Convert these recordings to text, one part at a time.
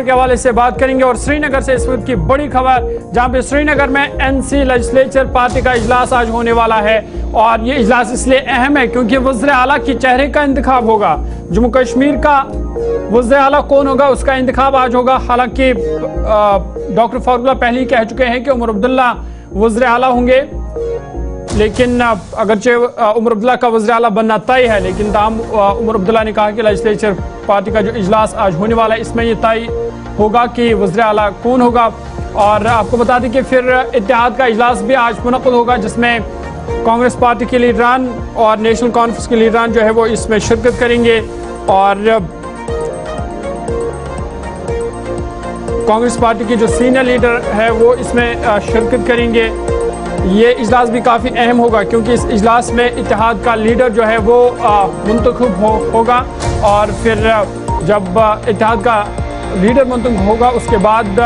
کے حوالے سے بات کریں گے اور سری نگر سے اس وقت کی بڑی خبر جہاں پہ سری نگر میں NC لیجسلیچر پارٹی کا اجلاس آج ہونے والا ہے اور یہ اجلاس اس لیے اہم ہے کیونکہ وزیر اعلیٰ کی چہرے کا انتخاب ہوگا. جموں کشمیر کا وزیر اعلیٰ کون ہوگا اس کا انتخاب آج ہوگا. حالانکہ ڈاکٹر فاروق اللہ پہلے ہی کہہ چکے ہیں کہ عمر عبداللہ وزیر اعلیٰ ہوں گے, لیکن اگرچہ عمر عبداللہ کا وزیر اعلیٰ بننا طے ہے لیکن تاہم عمر عبداللہ نے کہا کہ لیجسلیچر پارٹی کا جو اجلاس آج ہونے والا ہے اس میں یہ طے ہوگا کہ وزیر اعلیٰ کون ہوگا. اور آپ کو بتا دیں کہ پھر اتحاد کا اجلاس بھی آج منعقد ہوگا جس میں کانگریس پارٹی کے لیڈران اور نیشنل کانفرنس کے لیڈران جو ہے وہ اس میں شرکت کریں گے اور کانگریس پارٹی کی جو سینئر لیڈر ہے وہ اس میں شرکت کریں گے. یہ اجلاس بھی کافی اہم ہوگا کیونکہ اس اجلاس میں اتحاد کا لیڈر جو ہے وہ منتخب ہوگا اور پھر جب اتحاد کا لیڈر منتخب ہوگا اس کے بعد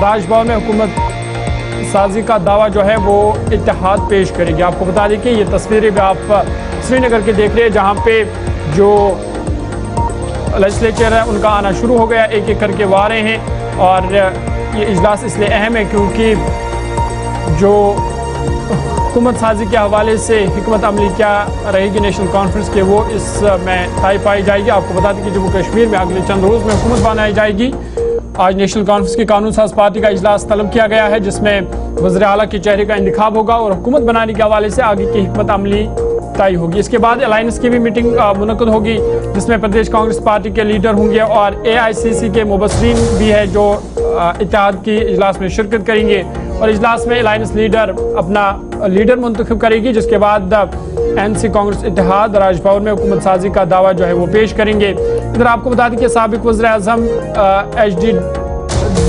راج بھون میں حکومت سازی کا دعویٰ جو ہے وہ اتحاد پیش کرے گی. آپ کو بتا دیں کہ یہ تصویریں بھی آپ سری نگر کے دیکھ رہے ہیں جہاں پہ جو لیجسلیچر ہے ان کا آنا شروع ہو گیا, ایک ایک کر کے وہ آ رہے ہیں اور یہ اجلاس اس لیے اہم ہے کیونکہ جو حکومت سازی کے حوالے سے حکمت عملی کیا رہے گی نیشنل کانفرنس کے وہ اس میں طے پائی جائے گی. آپ کو بتا دیں کہ جموں کشمیر میں اگلے چند روز میں حکومت بنائی جائے گی. آج نیشنل کانفرنس کی قانون ساز پارٹی کا اجلاس طلب کیا گیا ہے جس میں وزیر اعلیٰ کے چہرے کا انتخاب ہوگا اور حکومت بنانے کے حوالے سے آگے کی حکمت عملی طے ہوگی. اس کے بعد الائنس کی بھی میٹنگ منعقد ہوگی جس میں پردیش کانگریس پارٹی کے لیڈر ہوں گے اور AICC کے مبصرین بھی ہے جو اتحاد کی اجلاس میں شرکت کریں گے اور اجلاس میں الائنس لیڈر اپنا لیڈر منتخب کرے گی جس کے بعد NC کانگریس اتحاد راج بھون میں حکومت سازی کا دعویٰ جو ہے وہ پیش کریں گے. ادھر آپ کو بتا دیں کہ سابق وزیر اعظم HD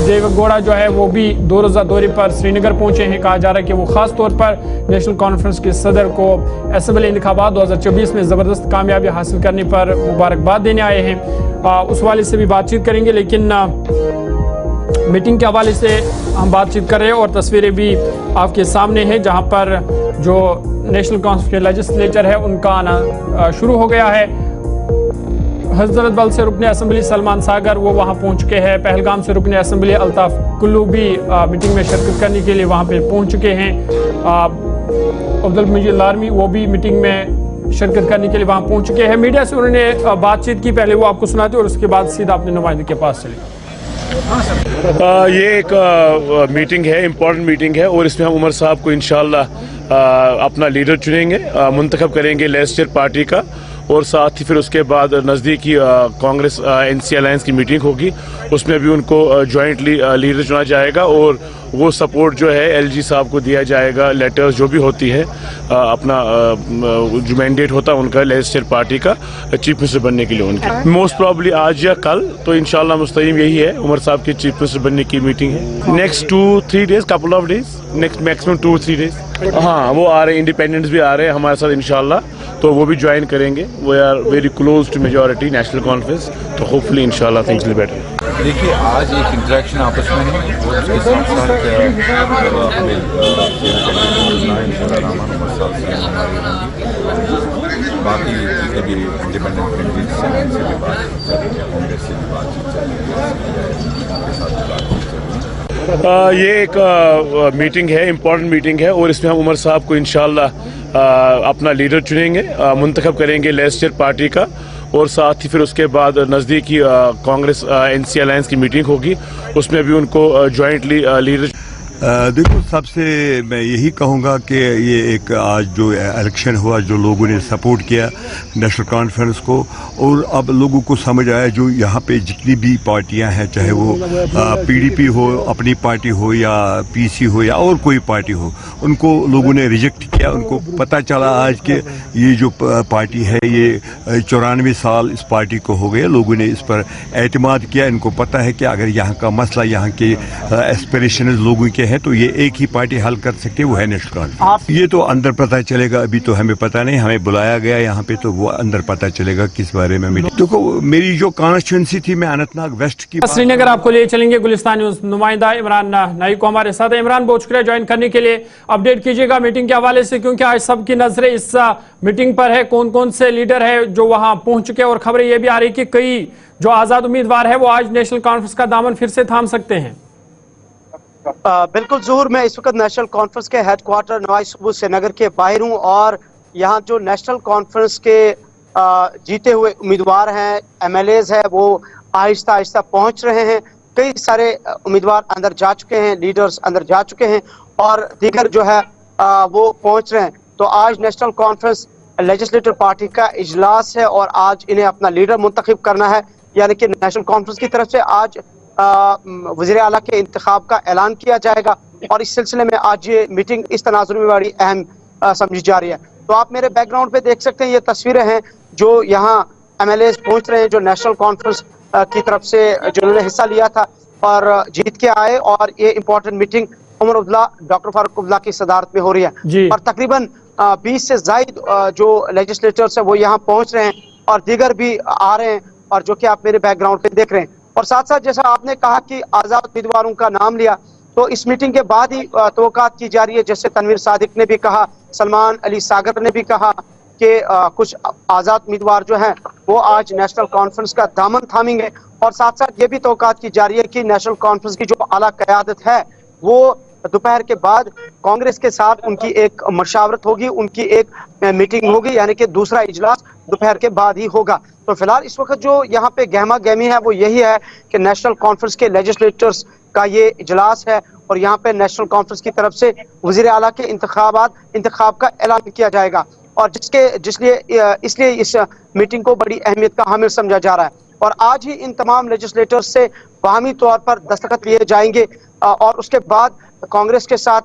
دیو گوڑا جو ہے وہ بھی 2 روزہ دورے پر سری نگر پہنچے ہیں. کہا جا رہا ہے کہ وہ خاص طور پر نیشنل کانفرنس کے صدر کو اسمبلی انتخابات 2024 میں زبردست کامیابی حاصل کرنے پر مبارکباد دینے آئے ہیں. اس والے سے بھی بات چیت کریں گے لیکن میٹنگ کے حوالے سے ہم بات چیت کر رہے ہیں اور تصویریں بھی آپ کے سامنے ہیں جہاں پر جو نیشنل کانفرنس کے لیجسلیچر ہے ان کا آنا شروع ہو گیا ہے. حضرت بل سے رکن اسمبلی سلمان ساگر وہ وہاں پہنچ چکے ہیں. پہلگام سے رکن اسمبلی الطاف کلو بھی میٹنگ میں شرکت کرنے کے لیے وہاں پہ پہنچ چکے ہیں. عبدالمجید لارمی وہ بھی میٹنگ میں شرکت کرنے کے لیے وہاں پہنچ چکے ہیں. میڈیا سے انہوں نے بات چیت کی, پہلے وہ آپ کو سناتے اور اس کے بعد سیدھا اپنے نمائندے کے پاس چلے. یہ ایک میٹنگ ہے, امپورٹنٹ میٹنگ ہے اور اس میں ہم عمر صاحب کو انشاءاللہ اپنا لیڈر چنیں گے, منتخب کریں گے لیجسلیچر پارٹی کا اور ساتھ ہی پھر اس کے بعد نزدیکی کانگریس NC الائنس کی میٹنگ ہوگی اس میں بھی ان کو جوائنٹلی لیڈر چنا جائے گا اور وہ سپورٹ جو ہے LG صاحب کو دیا جائے گا. لیٹرز جو بھی ہوتی ہے اپنا جو مینڈیٹ ہوتا ہے ان کا لیجسلیچر پارٹی کا چیف منسٹر بننے کے لیے ان کی موسٹ پرابلی آج یا کل تو انشاءاللہ مستقیم یہی ہے عمر صاحب کے چیف منسٹر بننے کی میٹنگ ہے. Next 2-3 days, couple of days, next maximum 2-3 days. ہاں وہ آ رہے ہیں, انڈیپینڈنٹس بھی آ رہے ہیں ہمارے ساتھ انشاءاللہ, تو وہ بھی جوائن کریں گے. We are very close to majority National Conference, تو ہوپ فلی انشاءاللہ تھنگس ول بی بیٹر. دیکھیے آج ایک انٹریکشن آپس میں ہے اور اس کے ساتھ ساتھ باقی جتنے بھی انڈیپینڈنٹ کینڈیڈیٹس ہیں ان سے بھی بات چل رہی ہے, کانگریس سے بھی بات چیت چل رہی ہے, کے ساتھ بھی بات چیت چل رہی ہے. یہ ایک میٹنگ ہے, امپورٹنٹ میٹنگ ہے اور اس میں ہم عمر صاحب کو انشاءاللہ اپنا لیڈر چنیں گے, منتخب کریں گے لیجسلیچر پارٹی کا اور ساتھ ہی پھر اس کے بعد نزدیکی کانگریس NC الائنس کی میٹنگ ہوگی اس میں بھی ان کو جوائنٹلی لیڈر. دیکھو سب سے میں یہی کہوں گا کہ یہ ایک آج جو الیکشن ہوا جو لوگوں نے سپورٹ کیا نیشنل کانفرنس کو اور اب لوگوں کو سمجھ آیا جو یہاں پہ جتنی بھی پارٹیاں ہیں چاہے وہ PDP ہو اپنی پارٹی ہو یا PC ہو یا اور کوئی پارٹی ہو ان کو لوگوں نے ریجیکٹ کیا. ان کو پتہ چلا آج کہ یہ جو پارٹی ہے یہ 94 سال اس پارٹی کو ہو گئے, لوگوں نے اس پر اعتماد کیا. ان کو پتہ ہے کہ اگر یہاں کا مسئلہ یہاں کے ایسپریشنز لوگوں کے हैं तो ये एक ही पार्टी हल कर सकती है, वो है नेशनल कॉन्फ्रेंस। ये तो अंदर पता चलेगा, अभी तो हमें पता नहीं, हमें बुलाया गया यहाँ पे तो वो अंदर पता चलेगा किस बारे में। देखो मेरी जो कॉन्स्टिट्यूंसी थी, मैं अनंतनाग वेस्ट की श्रीनगर आपको ले चलेंगे। गुलिस्तान न्यूज नुमाइंदा इमरान नाई को हमारे साथ है। इमरान, बहुत शुक्रिया ज्वाइन करने के लिए। अपडेट कीजिएगा मीटिंग के हवाले से, क्योंकि आज सबकी नजरें इस मीटिंग पर है। कौन कौन से लीडर है जो वहां पहुंच चुके हैं, और खबरें ये भी आ रही कि कई जो आजाद उम्मीदवार है वो आज नेशनल कॉन्फ्रेंस का दामन फिर से थाम सकते हैं। बिल्कुल ज़हूर, मैं इस वक्त नेशनल कॉन्फ्रेंस के हेडक्वार्टर नवाज सबूत श्रीनगर के बाहर हूँ, और यहाँ जो नेशनल कॉन्फ्रेंस के जीते हुए उम्मीदवार हैं, MLAs है, वो आहिस्ता आहिस्ता पहुँच रहे हैं। कई सारे उम्मीदवार अंदर जा चुके हैं, लीडर्स अंदर जा चुके हैं, और दीगर जो है वो पहुँच रहे हैं। तो आज नेशनल कॉन्फ्रेंस लेजिस्लेटिव पार्टी का इजलास है, और आज इन्हें अपना लीडर मुंतखब करना है। यानी कि नेशनल कॉन्फ्रेंस की तरफ से आज वज़ीर आला के इंतखाब का ऐलान किया जाएगा, और इस सिलसिले में आज ये मीटिंग इस तनाजुर में बड़ी अहम समझी जा रही है। तो आप मेरे बैकग्राउंड पे देख सकते हैं, ये तस्वीरें हैं जो यहाँ MLAs पहुंच रहे हैं, जो नेशनल कॉन्फ्रेंस की तरफ से जिन्होंने हिस्सा लिया था और जीत के आए, और ये important meeting Omar Abdullah, doctor Farooq Abdullah की सदारत में हो रही है। और तकरीबन 20 से ज़ायद जो लेजिस्लेटर्स है वो यहाँ पहुंच रहे हैं, और दीगर भी आ रहे हैं, और जो कि आप मेरे बैकग्राउंड पे देख रहे हैं। और साथ साथ जैसा आपने कहा कि आज़ाद उम्मीदवारों का नाम लिया, तो इस मीटिंग के बाद ही तवक्कात की जा रही है, जैसे तनवीर सादिक ने भी कहा, सलमान अली सागर ने भी कहा कि कुछ आज़ाद उम्मीदवार जो हैं वो आज नेशनल कॉन्फ्रेंस का दामन थामेंगे। और साथ साथ ये भी तवक्कात की जा रही है कि नेशनल कॉन्फ्रेंस की जो आला क़यादत है वो दोपहर के बाद कांग्रेस के साथ उनकी एक मशावरत होगी, उनकी एक मीटिंग होगी, यानी कि दूसरा इजलास दोपहर के बाद ही होगा। तो फिलहाल इस वक्त जो यहाँ पे गहमा गहमी है वो यही है कि नेशनल कॉन्फ्रेंस के लेजिस्लेटर्स का ये इजलास है, और यहाँ पे नेशनल कॉन्फ्रेंस की तरफ से वज़ीर आला के इंतखाब का ऐलान किया जाएगा, और इसलिए इस मीटिंग को बड़ी अहमियत का हामिल समझा जा रहा है। और आज ही इन तमाम लेजिस्लेटर्स से बाहमी तौर पर दस्तखत लिए जाएंगे, और उसके बाद कांग्रेस के साथ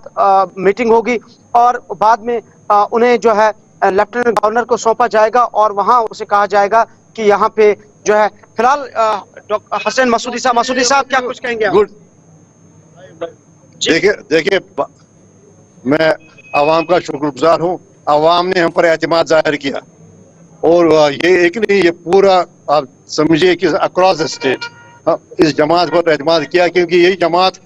मीटिंग होगी, और बाद में उन्हें जो है लेफ्टिनेंट गवर्नर को सौंपा जाएगा, और वहां उसे कहा जाएगा कि यहाँ पे जो है फिलहाल डॉक्टर हसन मसूदी साहब क्या कुछ कहेंगे? गुड। देखिए मैं आवाम का शुक्रगुजार हूँ। आवाम ने हम पर एतमाद जाहिर किया, और ये एक नहीं, ये पूरा आप समझिए कि अक्रॉस द स्टेट इस जमात पर एतमाद किया, क्योंकि यही जमात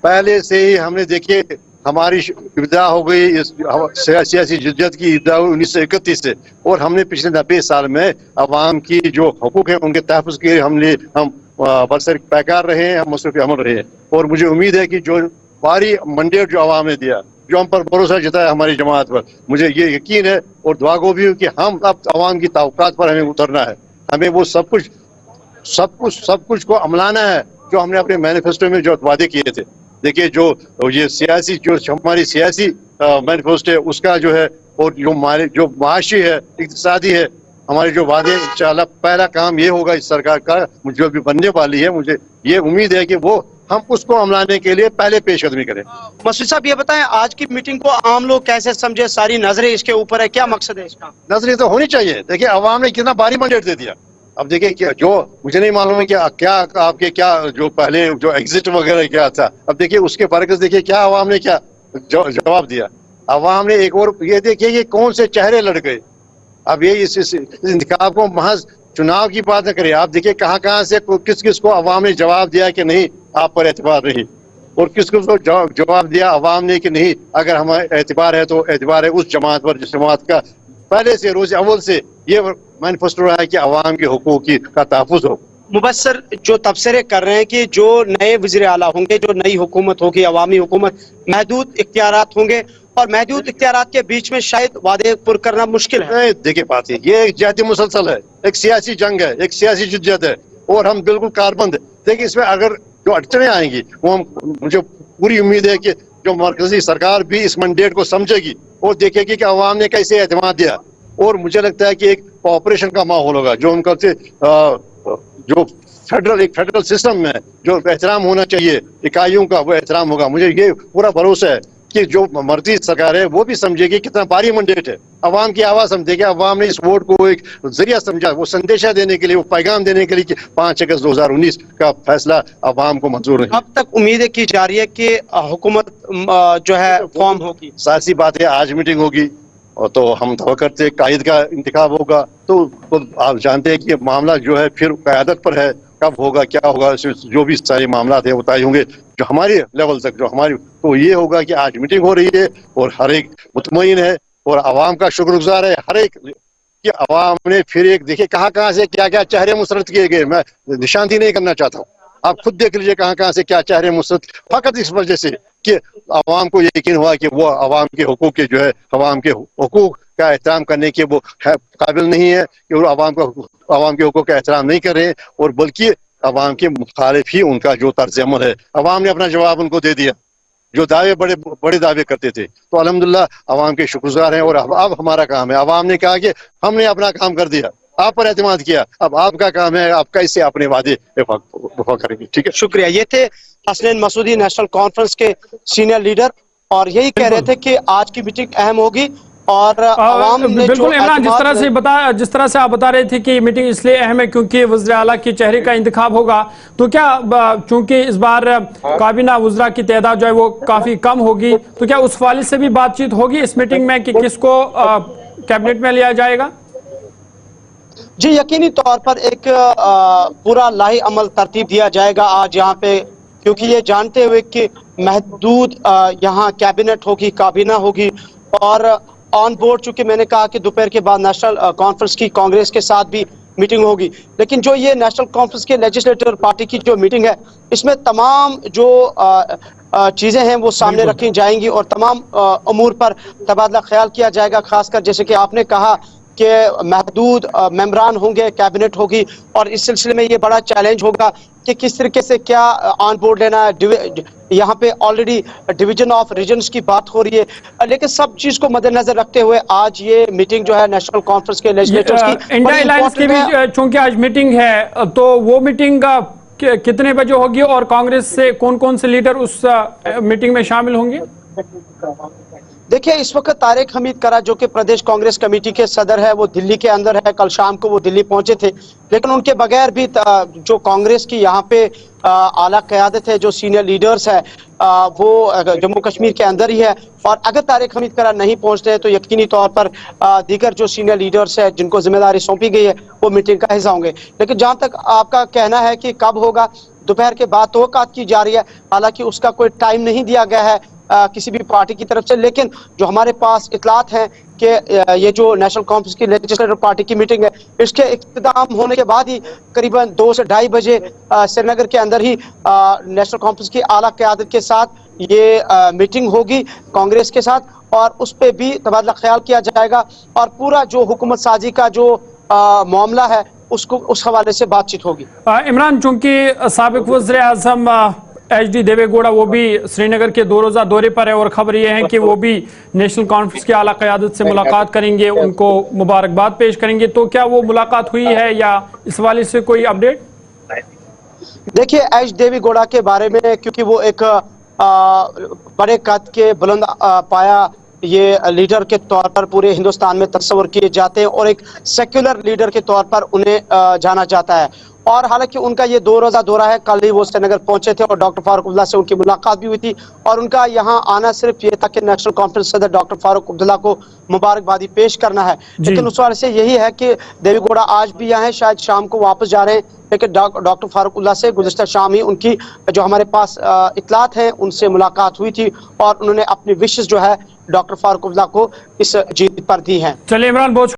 पहले से ही हमने देखिए हमारी इब्तिदा हो गई इस सियासी जिद्दत की इब्तिदा हुई 1931 से, और हमने पिछले 90 साल में अवाम की जो हकूक हैं उनके तहफ़्फ़ुज़ के लिए हम बरसर पैकार रहे हैं, हम मसरूफ़ अमल रहे हैं। और मुझे उम्मीद है कि जो भारी मंडेट जो अवाम ने दिया, जो हम पर भरोसा जताया हमारी जमात पर, मुझे ये यकीन है और दुआ गो भी कि हम अब अवाम की तवक्कात पर हमें उतरना है। हमें वो सब कुछ को अमलाना है जो हमने अपने मैनिफेस्टो में जो वादे किए थे। देखिए जो ये सियासी जो हमारी सियासी मैनिफेस्टो है उसका जो है, और जो हमारे जो माशी है, इक़्तिसादी है, हमारे जो वादे, इंशाअल्लाह पहला काम ये होगा इस सरकार का जो भी बनने वाली है, मुझे ये उम्मीद है कि वो हम उसको अमलाने के लिए पहले पेशकदमी करें। मसूद साहब ये बताएं, आज की मीटिंग को आम लोग कैसे समझे? सारी नजरें इसके ऊपर है, क्या मकसद है इसका? नजरें तो होनी चाहिए। देखिए अवाम ने कितना भारी मंडेट दे दिया। अब देखिए क्या, जो मुझे नहीं मालूम है क्या आपके क्या जो पहले जो एग्जिट वगैरह क्या था, अब देखिए उसके बरकस देखिए क्या अवाम ने क्या जवाब दिया। अवाम ने एक और ये देखिए ये कौन से चेहरे लड़ गए। अब ये इस इंतखाब को महज चुनाव की बात न करें, आप देखिए कहाँ से किस को अवाम ने जवाब दिया कि नहीं आप पर एतबार नहीं, और किस को जवाब दिया अवाम ने कि नहीं अगर हमारा एतबार है तो एतबार है उस जमात पर जिस जमात का पहले से रोज अव्वल से ये मैनिफेस्टो रहा है कि अवाम के हुकूक का तहफ़्फ़ुज़ हो। मुबस्सर जो तबसरे कर रहे हैं कि जो नए वज़ीर आला होंगे, जो नई हुकूमत होगी, अवामी हुकूमत, महदूद इख्तियारात होंगे, और महदूद इख्तियारात के बीच में शायद वादे पुर करना मुश्किल है। देखिए बात है, ये एक जाती मुसलसल है, एक सियासी जंग है, एक सियासी जिद्दत है, और हम बिल्कुल कारबंद। देखिए इसमें अगर जो अड़चने आएंगी वो मुझे पूरी उम्मीद है कि जो मरकजी सरकार भी इस मंडेट को समझेगी और देखेगी कि अवाम ने कैसे एतमाद दिया, और मुझे लगता है कि एक कोऑपरेशन का माहौल होगा जो उनका से जो फेडरल सिस्टम में जो एहतराम होना चाहिए इकाइयों का, वो एहतराम होगा। मुझे ये पूरा भरोसा है कि जो मर्जी सरकार है वो भी समझेगी कितना भारी मैंडेट है, अवाम की आवाज समझेगी। अवाम ने इस वोट को एक जरिया समझा, वो संदेशा देने के लिए, वो पैगाम देने के लिए कि 5 अगस्त 2019 का फैसला अवाम को मंजूर नहीं। अब तक उम्मीदें की जा रही है कि हुकूमत जो है फॉर्म होगी। सासी बात है, आज मीटिंग होगी और तो हम तो करते कायद का इंतखाब होगा, तो आप जानते हैं कि मामला जो है फिर क़यादत पर है, कब होगा क्या होगा, जो भी सारे मामला थे वो तय होंगे जो हमारे लेवल तक, जो हमारी, तो ये होगा कि आज मीटिंग हो रही है और हर एक मुतमईन है और आवाम का शुक्रगुजार है हर एक कि आवाम ने फिर एक देखिए कहाँ से क्या क्या चेहरे मुसरत किए गए। मैं निशानदी नहीं करना चाहता हूँ, आप खुद देख लीजिए कहाँ से क्या चेहरे मुसरत, फकत इस वजह से कि आवाम को यकीन हुआ कि वो आवाम के हुकूक के जो है, आवाम के हुकूक का एहतराम करने के वो काबिल नहीं है कि वो आवाम के हुकूक का एहतराम नहीं कर रहे हैं, और बल्कि आवाम के मुखालिफ ही उनका जो तर्ज अमल है, आवाम ने अपना जवाब उनको दे दिया। जो दावे बड़े दावे करते थे, तो अल्हम्दुलिल्लाह आवाम के शुक्रगुजार हैं। और अब हमारा काम है, आवाम ने कहा कि हमने अपना काम कर दिया, आप पर एतमाद किया, अब आपका काम है आप कैसे अपने वादे वफा करेंगे। ठीक है, शुक्रिया। ये थे हसनैन मसूदी, नेशनल कॉन्फ्रेंस के सीनियर लीडर, और यही कह रहे थे कि आज की मीटिंग अहम होगी और आवाम ने बिल्कुल इमरान, जिस तरह से आप बता रहे थे कि मीटिंग इसलिए अहम है क्योंकि वज़ीर आला के चेहरे का इंतखाब होगा, तो क्या चूंकि इस बार काबीना वज़रा की तादाद जो है वो काफी कम होगी, तो क्या उस वाले से भी बातचीत होगी इस मीटिंग में कि किसको कैबिनेट में लिया जाएगा? जी, यकीनी तौर पर एक पूरा लाही अमल तरतीब दिया जाएगा आज यहाँ पे, क्योंकि ये जानते हुए कि महदूद यहाँ कैबिनेट होगी, काबीना होगी, और ऑन बोर्ड, चूंकि मैंने कहा कि दोपहर के बाद नेशनल कॉन्फ्रेंस की कांग्रेस के साथ भी मीटिंग होगी, लेकिन जो ये नेशनल कॉन्फ्रेंस के लेजिस्लेटिव पार्टी की जो मीटिंग है, इसमें तमाम जो चीज़ें हैं वो सामने रखी जाएंगी और तमाम अमूर पर तबादला ख्याल किया जाएगा। खासकर जैसे कि आपने कहा कि महदूद मेंबरान होंगे, कैबिनेट होगी, और इस सिलसिले में ये बड़ा चैलेंज होगा कि किस तरीके से क्या ऑन बोर्ड लेना है। यहाँ पे ऑलरेडी डिवीजन ऑफ रीजन्स की बात हो रही है, लेकिन सब चीज को मद्देनजर रखते हुए आज ये मीटिंग जो है नेशनल कॉन्फ्रेंस के लेजिस्लेटर्स की, इंडिया अलायंस की भी चूंकि आज मीटिंग है, तो वो मीटिंग कितने बजे होगी और कांग्रेस से कौन कौन से लीडर उस मीटिंग में शामिल होंगे? देखिए, इस वक्त तारिक हमीद करा जो कि प्रदेश कांग्रेस कमेटी के सदर है, वो दिल्ली के अंदर है। कल शाम को वो दिल्ली पहुंचे थे, लेकिन उनके बगैर भी जो कांग्रेस की यहाँ पे आला क़यादत है, जो सीनियर लीडर्स है, वो जम्मू कश्मीर के अंदर ही है। और अगर तारिक हमीद करा नहीं पहुंचते हैं तो यकीनी तौर पर दीगर जो सीनियर लीडर्स है जिनको जिम्मेदारी सौंपी गई है वो मीटिंग का हिस्सा होंगे। लेकिन जहाँ तक आपका कहना है कि कब होगा, दोपहर के बाद तवक्कुआत की जा रही है, हालांकि उसका कोई टाइम नहीं दिया गया है किसी भी पार्टी की तरफ से, लेकिन जो हमारे पास इतलात हैं कि ये जो नेशनल कॉन्फ्रेंस की लेजिस्लेटिव पार्टी की मीटिंग है, इसके इख्तिताम होने के बाद ही करीबन 2 से 2:30 बजे श्रीनगर के अंदर ही नेशनल कॉन्फ्रेंस की आला क़यादत के साथ ये मीटिंग होगी कांग्रेस के साथ, और उस पर भी तबादला ख्याल किया जाएगा और पूरा जो हुकूमत साजी का जो मामला है उसको उस हवाले से बातचीत होगी। इमरान, चूंकि साबिक वज़ीर आज़म HD देवेगौड़ा वो भी श्रीनगर के 2 रोज़ा दौरे पर है और खबर ये है कि वो भी नेशनल कॉन्फ्रेंस की आला क़यादत से मुलाकात करेंगे, उनको मुबारकबाद पेश करेंगे, तो क्या वो मुलाकात हुई है या इस वाले से कोई अपडेट? देखिए, HD देवेगौड़ा के बारे में, क्योंकि वो एक बड़े कद के बुलंद पाया ये लीडर के तौर पर पूरे हिंदुस्तान में तस्वर किए जाते हैं और एक सेक्युलर लीडर के तौर पर उन्हें जाना जाता है। और हालांकि उनका ये 2 रोज़ा दौरा है, कल ही वो श्रीनगर पहुंचे थे और डॉक्टर फारूक अब्दुल्ला से उनकी मुलाकात भी हुई थी, और उनका यहाँ आना सिर्फ ये था कि नेशनल कॉन्फ्रेंस सदर डॉक्टर फारूक अब्दुल्ला को मुबारकबादी पेश करना है। लेकिन उस वाले से यही है कि देवेगौड़ा आज भी यहाँ है, शायद शाम को वापस जा रहे हैं, लेकिन डॉक्टर फारूक अब्दुल्ला से गुज़िश्ता शाम ही उनकी जो हमारे पास इतलात हैं उनसे मुलाकात हुई थी और उन्होंने अपनी विशेष जो है डॉक्टर फारूक अब्दुल्ला को इस जीत पर दी हैं। चलिए इमरान, बहुत